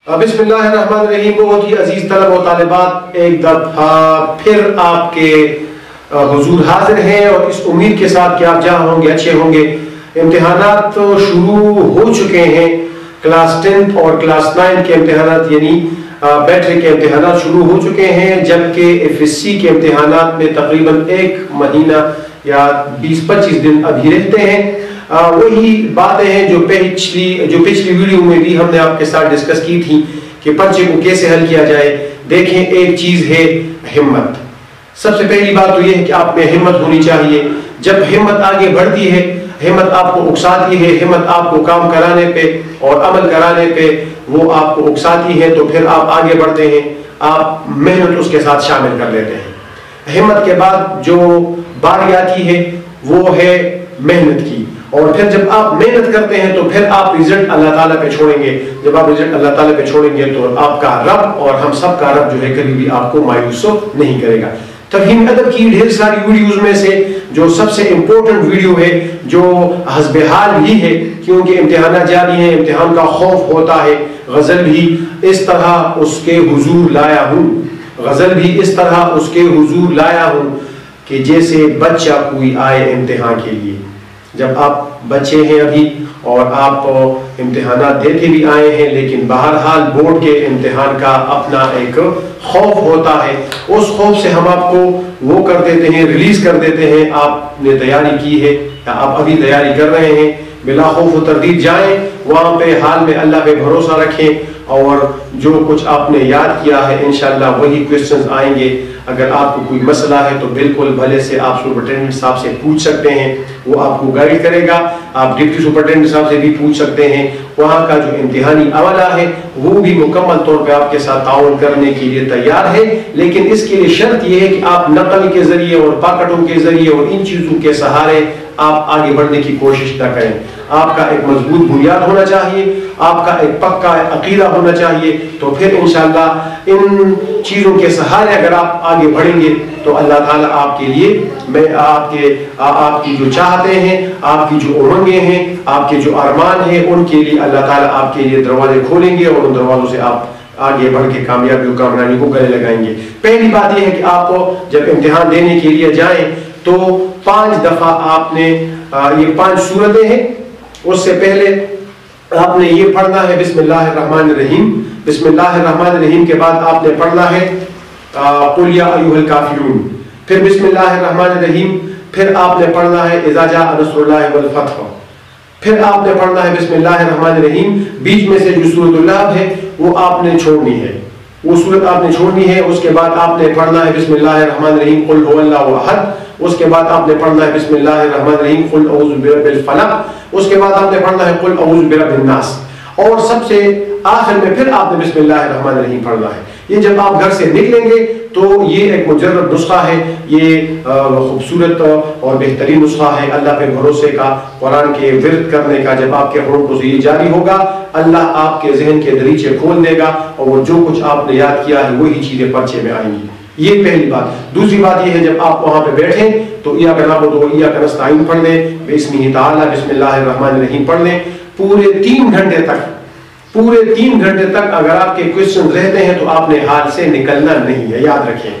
بسم اللہ الرحمن الرحیم۔ بہت ہی عزیز طلب و طالبات، ایک دفعہ پھر آپ کے حضور حاضر ہیں اور اس امید کے ساتھ کہ آپ جہاں ہوں گے اچھے ہوں گے۔ امتحانات تو شروع ہو چکے ہیں، کلاس 10 اور کلاس 9 کے امتحانات یعنی میٹرک کے امتحانات شروع ہو چکے ہیں، جبکہ ایف ایس سی کے امتحانات میں تقریباً 1 مہینہ یا 20-25 دن ابھی رہتے ہیں۔ وہی باتیں ہیں جو پچھلی ویڈیو میں بھی ہم نے آپ کے ساتھ ڈسکس کی تھی کہ پرچے کو کیسے حل کیا جائے۔ دیکھیں، ایک چیز ہے ہمت۔ سب سے پہلی بات تو یہ ہے کہ آپ میں ہمت ہونی چاہیے۔ جب ہمت آگے بڑھتی ہے، ہمت آپ کو اکساتی ہے، ہمت آپ کو کام کرانے پہ اور عمل کرانے پہ وہ آپ کو اکساتی ہے، تو پھر آپ آگے بڑھتے ہیں، آپ محنت اس کے ساتھ شامل کر لیتے ہیں۔ ہمت کے بعد جو باری آتی ہے وہ ہے محنت کی، اور پھر جب آپ محنت کرتے ہیں تو پھر آپ رزلٹ اللہ تعالیٰ پہ چھوڑیں گے۔ جب آپ رزلٹ اللہ تعالیٰ پہ چھوڑیں گے تو آپ کا رب اور ہم سب کا رب جو ہے کبھی بھی آپ کو مایوس نہیں کرے گا۔ تفہیم ادب کی ڈھیر ساری ویڈیوز میں سے جو سب سے امپورٹنٹ ویڈیو ہے، جو حسب حال ہی ہے، کیونکہ امتحانات جاری ہیں، امتحان کا خوف ہوتا ہے۔ غزل بھی اس طرح اس کے حضور لایا ہوں، غزل بھی اس طرح اس کے حضور لایا ہوں کہ جیسے بچہ کوئی آئے امتحان کے لیے۔ جب آپ بچے ہیں ابھی اور آپ امتحانات دیتے بھی آئے ہیں، لیکن بہرحال بورڈ کے امتحان کا اپنا ایک خوف ہوتا ہے، اس خوف سے ہم آپ کو وہ کر دیتے ہیں، ریلیز کر دیتے ہیں۔ آپ نے تیاری کی ہے یا آپ ابھی تیاری کر رہے ہیں، بلا خوف و تردید جائیں، وہاں پہ حال میں اللہ پہ بھروسہ رکھیں، اور جو کچھ آپ نے یاد کیا ہے انشاءاللہ وہی کوسچنز آئیں گے۔ اگر آپ کو کوئی مسئلہ ہے تو بالکل بھلے سے آپ سپرنٹینڈنٹ صاحب سے پوچھ سکتے ہیں، وہ آپ کو گائیڈ کرے گا۔ آپ ڈپٹی سپرنٹینڈنٹ صاحب سے بھی پوچھ سکتے ہیں، وہاں کا جو امتحانی عملہ ہے وہ بھی مکمل طور پہ آپ کے ساتھ تعاون کرنے کے لیے تیار ہے، لیکن اس کے لیے شرط یہ ہے کہ آپ نقل کے ذریعے اور پاکٹوں کے ذریعے اور ان چیزوں کے سہارے آپ آگے بڑھنے کی کوشش نہ کریں۔ آپ کا ایک مضبوط بنیاد ہونا چاہیے، آپ کا ایک پکا عقیدہ ہونا چاہیے، تو پھر انشاءاللہ ان چیزوں کے سہارے اگر آپ آگے بڑھیں گے تو اللہ تعالیٰ آپ کے لیے آپ کی جو چاہتے ہیں، آپ کی جو امنگیں ہیں، آپ کے جو ارمان ہیں، ان کے لیے اللہ تعالیٰ آپ کے لیے دروازے کھولیں گے، اور ان دروازوں سے آپ آگے بڑھ کے کامیابی و کامیابی کو گلے لگائیں گے۔ پہلی بات یہ ہے کہ آپ جب امتحان دینے کے لیے جائیں تو 5 دفعہ آپ نے یہ 5 صورتیں ہیں، اس سے پہلے آپ نے یہ پڑھنا ہے بسم اللہ الرحمن الرحیم۔ بسم اللہ الرحمن الرحیم کے بعد آپ نے پڑھنا ہے قل یا ایھا الکافرون، پھر بسم اللہ الرحمن الرحیم، پھر آپ نے پڑھنا ہے اذا جاء نصر اللہ والفتح، پھر آپ نے پڑھنا ہے بسم اللہ الرحمن الرحیم۔ بیچ میں سے جو سورۃ اللہب ہے وہ آپ نے چھوڑنی ہے، وہ سورت آپ نے چھوڑنی ہے۔ اس کے بعد آپ نے پڑھنا ہے بسم اللہ الرحمن الرحیم قل هو اللہ احد، اس کے بعد آپ نے پڑھنا ہے بسم اللہ الرحمن الرحیم قل اعوذ برب الفلق، اس کے بعد آپ نے پڑھنا ہے قل اعوذ برب الناس، اور سب سے آخر میں پھر آپ نے بسم اللہ الرحمن الرحیم پڑھنا ہے۔ یہ جب آپ گھر سے نکلیں گے تو یہ ایک مجرد نسخہ ہے، یہ خوبصورت اور بہترین نسخہ ہے اللہ پہ بھروسے کا، قرآن کے ورد کرنے کا۔ جب آپ کے ہونٹوں سے یہ جاری ہوگا، اللہ آپ کے ذہن کے دریچے کھول دے گا، اور وہ جو کچھ آپ نے یاد کیا ہے وہی چیزیں پرچے میں آئیں گی۔ یہ پہلی بات۔ دوسری بات یہ ہے جب آپ وہاں پہ بیٹھیں تو ایاک نعبد و ایاک نستعین پڑھ لیں، بسمہ تعالی بسم اللہ الرحمن الرحیم پڑھ لیں۔ پورے 3 گھنٹے تک اگر آپ کے کوسچن رہتے ہیں تو آپ نے حال سے نکلنا نہیں ہے، یاد رکھیں۔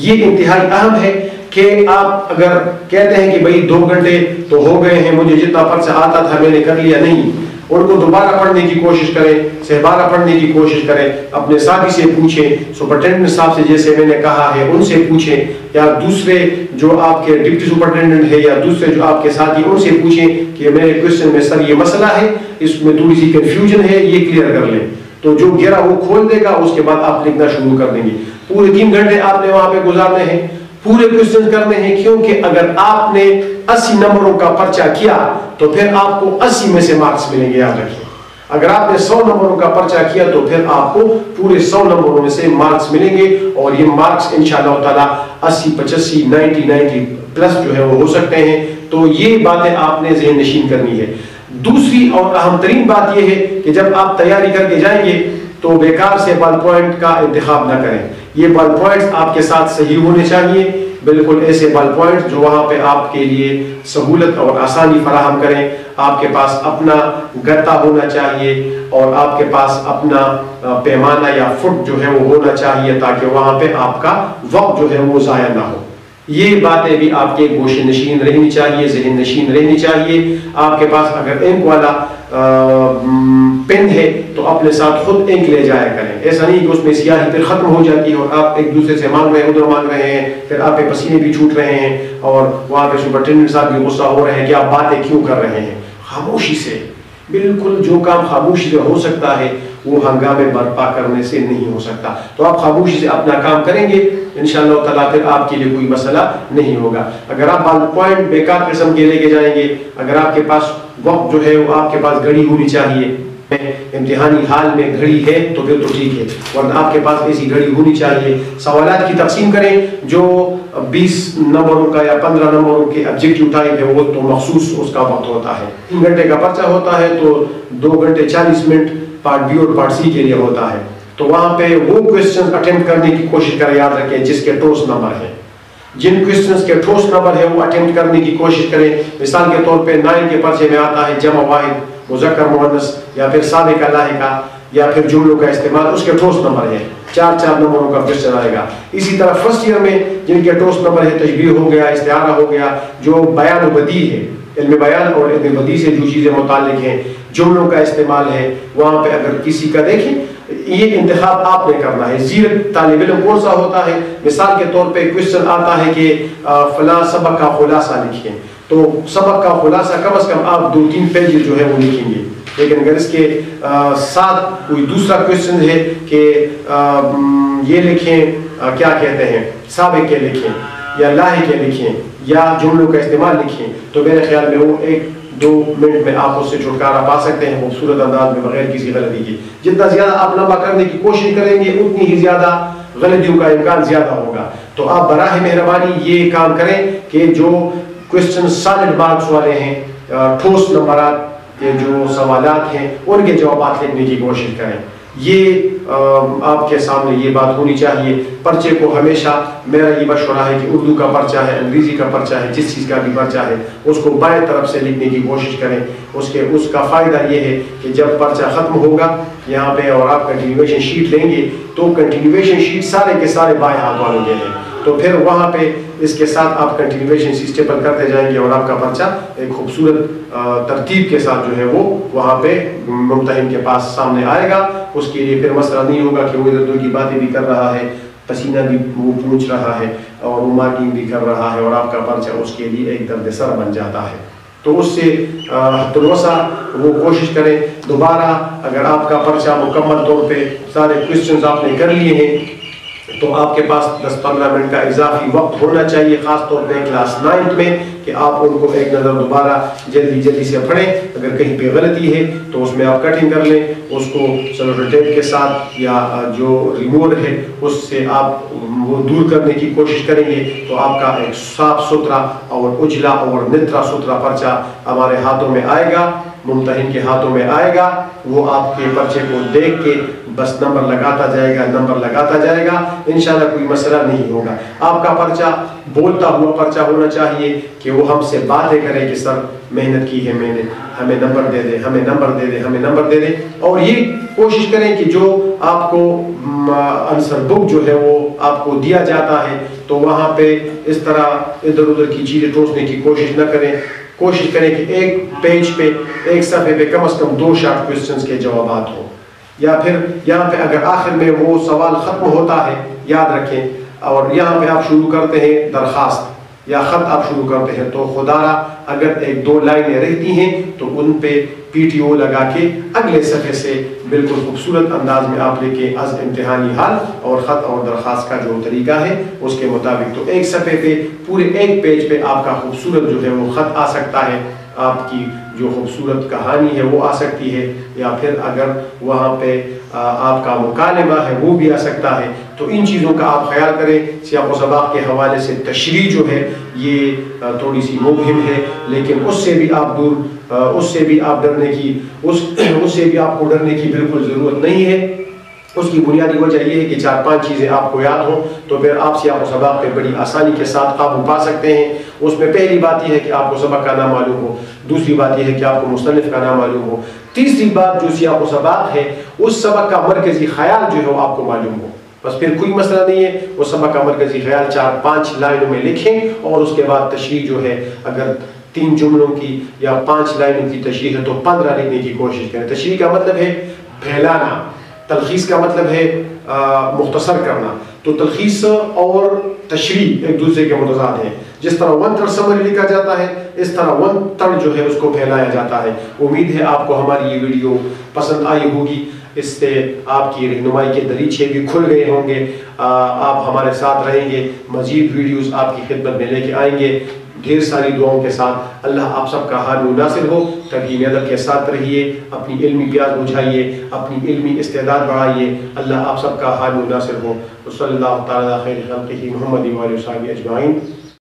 یہ انتہائی اہم ہے کہ آپ اگر کہتے ہیں کہ بھئی 2 گھنٹے تو ہو گئے ہیں، مجھے جتنا پرچہ آتا تھا میں نے کر لیا، نہیں، ان کو دوبارہ پڑھنے کی کوشش کریں، سہبارہ پڑھنے کی کوشش کریں، اپنے ساتھی سے پوچھیں، سپرنٹینڈنٹ صاحب سے جیسے میں نے کہا ہے ان سے پوچھیں، یا دوسرے جو آپ کے ڈپٹی سپرنٹینڈنٹ ہے یا دوسرے جو آپ کے ساتھی ان سے پوچھیں کہ میرے کوسچن میں سر یہ مسئلہ ہے، اس میں تھوڑی سی کنفیوژن ہے، یہ کلیئر کر لیں، تو جو گھیرا وہ کھول دے گا، اس کے بعد آپ لکھنا شروع کر دیں گے۔ پورے 3 گھنٹے آپ نے وہاں پہ گزارنے ہیں، پورے کوسچن کرنے ہیں، کیونکہ اگر آپ نے 80 نمبروں کا پرچہ کیا تو پھر آپ کو 80 میں سے مارکس ملیں گے، یاد رکھیں۔ اگر آپ نے 100 نمبروں کا پرچہ کیا تو پھر آپ کو پورے 100 نمبروں میں سے مارکس ملیں گے، اور یہ مارکس انشاءاللہ تعالی 80 85 90 پلس جو ہے وہ ہو سکتے ہیں۔ تو یہ باتیں آپ نے ذہن نشین کرنی ہے۔ دوسری اور اہم ترین بات یہ ہے کہ جب آپ تیاری کر کے جائیں گے تو بیکار سے بال پوائنٹ کا انتخاب نہ کریں۔ یہ بال پوائنٹس آپ کے ساتھ صحیح ہونے چاہیے، بالکل ایسے بال پوائنٹ جو وہاں پہ آپ کے لیے سہولت اور آسانی فراہم کریں۔ آپ کے پاس اپنا گتا ہونا چاہیے اور آپ کے پاس اپنا پیمانہ یا فٹ جو ہے وہ ہونا چاہیے تاکہ وہاں پہ آپ کا وقت جو ہے وہ ضائع نہ ہو. یہ باتیں بھی آپ کے گوشے نشین رہنی چاہیے, ذہن نشین رہنی چاہیے. آپ کے پاس اگر انک والا پین ہے تو اپنے ساتھ خود انک لے جایا کریں. ایسا نہیں کہ اس میں سیاہی پھر ختم ہو جاتی ہے اور آپ ایک دوسرے سے مانگ رہے ہیں, ادھر مانگ رہے ہیں, پھر آپ پہ پسینے بھی چھوٹ رہے ہیں اور وہاں پہ سپرنٹینڈنٹ صاحب بھی غصہ ہو رہے ہیں کہ آپ باتیں کیوں کر رہے ہیں. خاموشی سے, بالکل جو کام خاموشی سے ہو سکتا ہے وہ ہنگامے برپا کرنے سے نہیں ہو سکتا. تو آپ خاموشی سے اپنا کام کریں گے انشاءاللہ تعالیٰ, پھر آپ کے لیے کوئی مسئلہ نہیں ہوگا. اگر آپ بال پوائنٹ بیکار قسم کے لے کے جائیں گے, اگر آپ کے پاس وقت جو ہے وہ آپ کے پاس گھڑی ہونی چاہیے, امتحانی حال میں گھڑی ہے تو پھر تو ٹھیک ہے, ورنہ آپ کے پاس ایسی گھڑی ہونی چاہیے. سوالات کی تقسیم کریں, جو 20 نمبروں کا یا 15 نمبروں کے آبجیکٹیو ٹائپ ہے وہ تو مخصوص اس کا وقت ہوتا ہے. 3 گھنٹے کا پرچہ ہوتا ہے تو 2 گھنٹے 40 منٹ پارٹ بی اور پارٹ سی کے لیے ہوتا ہے. تو وہاں پہ وہ کوشچنز اٹیمپٹ کرنے کی کوشش کریں, یاد رکھیں جس کے ٹھوس نمبر ہیں. جن کوشچنز کے ٹھوس نمبر ہے وہ اٹیمپٹ کرنے کی کوشش کریں. مثال کے طور پہ 9 کے پرچے میں آتا ہے جمع واحد, مذکر مؤنث, یا پھر سابقہ لاحقہ, یا پھر جملوں کا استعمال, اس کے ٹھوس نمبر ہے. 4 نمبروں کا کوشچن آئے گا. اسی طرح فرسٹ ایئر میں جن کے ٹھوس نمبر ہے تشبیہ ہو گیا, استعارہ ہو گیا, جو بیان و بدیع ہے, علم بیان اور علم بدیع سے جو چیزیں متعلق ہیں, جملوں کا استعمال ہے, وہاں پہ اگر کسی کا دیکھیں یہ انتخاب آپ نے کرنا ہے. زیر طالب علم کون سا ہوتا ہے, مثال کے طور پہ کوشچن آتا ہے کہ فلاں سبق کا خلاصہ لکھیں, تو سبق کا خلاصہ کم از کم آپ 2-3 پیج جو ہے وہ لکھیں گے. لیکن اگر اس کے ساتھ کوئی دوسرا کوشچن ہے کہ یہ لکھیں, کیا کہتے ہیں, سابقے لکھیں یا لاحقے لکھیں یا جملوں کا استعمال لکھیں, تو میرے خیال میں وہ 1-2 منٹ میں آپ اس سے چھٹکارا پا سکتے ہیں خوبصورت انداز میں بغیر کسی غلطی کے. جتنا زیادہ آپ لمبا کرنے کی کوشش کریں گے اتنی ہی زیادہ غلطیوں کا امکان زیادہ ہوگا. تو آپ براہ مہربانی یہ کام کریں کہ جو کوشچن سالڈ مارکس والے ہیں, ٹھوس نمبرات کے جو سوالات ہیں ان کے جوابات لکھنے کی کوشش کریں. یہ آپ کے سامنے یہ بات ہونی چاہیے. پرچے کو ہمیشہ میرا یہ مشورہ ہے کہ اردو کا پرچہ ہے, انگریزی کا پرچہ ہے, جس چیز کا بھی پرچہ ہے اس کو بائیں طرف سے لکھنے کی کوشش کریں. اس کا فائدہ یہ ہے کہ جب پرچہ ختم ہوگا یہاں پہ اور آپ کنٹینیویشن شیٹ لیں گے تو کنٹینیویشن شیٹ سارے کے سارے بائیں ہاتھ والوں کے ہیں, تو پھر وہاں پہ اس کے ساتھ آپ کنٹینیویشن اسٹیپل کرتے جائیں گے اور آپ کا پرچہ ایک خوبصورت ترتیب کے ساتھ جو ہے وہ وہاں پہ ممتحن کے پاس سامنے آئے گا. اس کے لیے پھر مسئلہ نہیں ہوگا کہ وہ ادھر ادھر کی باتیں بھی کر رہا ہے, پسینہ بھی وہ پوچھ رہا ہے اور وہ مارکنگ بھی کر رہا ہے اور آپ کا پرچہ اس کے لیے ایک درد سر بن جاتا ہے. تو اس سے حد الوسع وہ کوشش کریں. دوبارہ اگر آپ کا پرچہ مکمل طور پہ سارے کوشچنز آپ نے کر لیے ہیں تو آپ کے پاس 10-15 منٹ کا اضافی وقت ہونا چاہیے, خاص طور پہ کلاس 9 میں, کہ آپ ان کو ایک نظر دوبارہ جلدی سے پڑھیں. اگر کہیں پہ غلطی ہے تو اس میں آپ کٹنگ کر لیں, اس کو سیلو ٹیپ کے ساتھ یا جو ریموور ہے اس سے آپ وہ دور کرنے کی کوشش کریں گے تو آپ کا ایک صاف ستھرا اور اجلا اور نترا ستھرا پرچہ ہمارے ہاتھوں میں آئے گا, ممتحن کے ہاتھوں میں آئے گا. وہ آپ کے پرچے کو دیکھ کے بس نمبر لگاتا جائے گا, انشاءاللہ کوئی مسئلہ نہیں ہوگا. آپ کا پرچہ بولتا ہوا پرچہ ہونا چاہیے کہ وہ ہم سے باتیں کرے کہ سر محنت کی ہے میں نے, ہمیں نمبر دے دیں, ہمیں نمبر دے دیں. اور یہ کوشش کریں کہ جو آپ کو آنسر بک جو ہے وہ آپ کو دیا جاتا ہے تو وہاں پہ اس طرح ادھر ادھر کی چیزیں ٹوسنے کی کوشش نہ کریں. کوشش کریں کہ ایک پیج پہ, ایک صفحے پہ کم از کم 2 شارٹ کوئسچنز کے جوابات ہوں, یا پھر یہاں پہ اگر آخر میں وہ سوال ختم ہوتا ہے یاد رکھیں, اور یہاں پہ آپ شروع کرتے ہیں درخواست یا خط آپ شروع کرتے ہیں تو خدارا اگر 1-2 لائنیں رہتی ہیں تو ان پہ PTO لگا کے اگلے صفحے سے بالکل خوبصورت انداز میں آپ لکھیں از امتحانی حال اور خط اور درخواست کا جو طریقہ ہے اس کے مطابق. تو ایک صفحے پہ پورے ایک پیج پہ آپ کا خوبصورت جو ہے وہ خط آ سکتا ہے, آپ کی جو خوبصورت کہانی ہے وہ آ سکتی ہے, یا پھر اگر وہاں پہ آپ کا مکالمہ ہے وہ بھی آ سکتا ہے. تو ان چیزوں کا آپ خیال کریں. سیاق و سباق کے حوالے سے تشریح جو ہے یہ تھوڑی سی مبہم ہے, لیکن اس سے بھی آپ دور, اس سے بھی آپ ڈرنے کی بالکل ضرورت نہیں ہے. اس کی بنیادی وجہ یہ ہے کہ 4-5 چیزیں آپ کو یاد ہوں تو پھر آپ سیاق و سباق پہ بڑی آسانی کے ساتھ قابو پا سکتے ہیں۔ اس میں پہلی بات یہ ہے کہ آپ کو سبق کا نام معلوم ہو، دوسری بات یہ ہے کہ آپ کو مصنف کا نام معلوم ہو، تیسری بات جو سیاق و سباق ہے اس سبق کا مرکزی خیال جو ہے وہ آپ کو معلوم ہو۔ بس پھر کوئی مسئلہ نہیں ہے، وہ سبق کا مرکزی خیال 4-5 لائنوں میں لکھیں اور اس کے بعد تشریح جو ہے اگر 3 جملوں کی یا 5 لائنوں کی تشریح ہے تو 15 لکھنے کی کوشش کریں۔ تشریح کا مطلب ہے پھیلانا، تلخیص کا مطلب ہے مختصر کرنا، تو تلخیص اور تشریح ایک دوسرے کے متضاد ہیں۔ جس طرح 1 تھرڈ سمری لکھا جاتا ہے اس طرح 1 تھرڈ جو ہے اس کو پھیلایا جاتا ہے۔ امید ہے آپ کو ہماری یہ ویڈیو پسند آئی ہوگی، اس سے آپ کی رہنمائی کے دریچے بھی کھل گئے ہوں گے، آپ ہمارے ساتھ رہیں گے، مزید ویڈیوز آپ کی خدمت میں لے کے آئیں گے ڈھیر ساری دعاؤں کے ساتھ۔ اللہ آپ سب کا حال ناصر ہو، تقوی ادب کے ساتھ رہیے، اپنی علمی پیاس بجھائیے، اپنی علمی استعداد بڑھائیے، اللہ آپ سب کا حال ناصر ہو۔ صلی اللہ تعالیٰ خیر خلقہ محمد و آلہ و صحبہ اجمعین۔